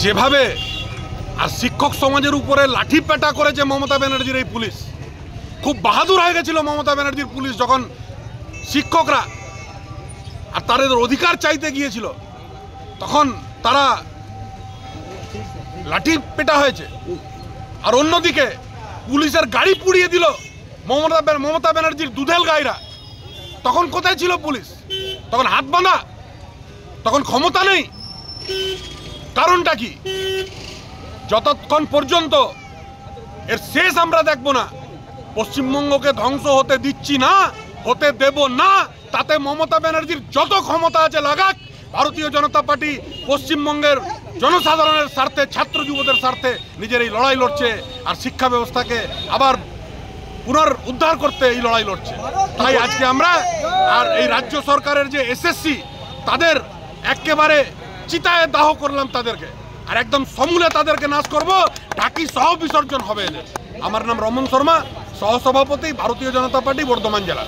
যেভাবে আর শিক্ষক সমাজের উপরে লাঠি পেটা করেছে মমতা ব্যানার্জির এই পুলিশ, খুব বাহাদুর হয়ে গেছিল মমতা ব্যানার্জির পুলিশ যখন শিক্ষকরা আর তাদের অধিকার চাইতে গিয়েছিল তখন তারা লাঠি পেটা হয়েছে। আর অন্যদিকে পুলিশের গাড়ি পুড়িয়ে দিল মমতা ব্যানার্জির দুধেল গাইরা। তখন কোথায় ছিল পুলিশ? তখন হাত বাঁধা, তখন ক্ষমতা নেই। কারণটা কি? যতক্ষণ পর্যন্ত এর শেষ আমরা দেখব না, পশ্চিমবঙ্গকে ধ্বংস হতে দিচ্ছি না, হতে দেব না। তাতে মমতা ব্যানার্জির যত ক্ষমতা আছে লাগাক। ভারতীয় জনতা পার্টি পশ্চিমবঙ্গের জনসাধারণের স্বার্থে, ছাত্র যুবদের স্বার্থে নিজের এই লড়াই লড়ছে, আর শিক্ষা ব্যবস্থাকে আবার পুনরুদ্ধার করতে এই লড়াই লড়ছে। তাই আজকে আমরা আর এই রাজ্য সরকারের যে এসএসসি, তাদের একেবারে চিতায় দাহ করলাম তাদেরকে, আর একদম সমূলে তাদেরকে নাশ করব। ঢাকি সহ বিসর্জন হবে এদের। আমার নাম রমন শর্মা, সহসভাপতি, ভারতীয় জনতা পার্টি, বর্ধমান জেলা।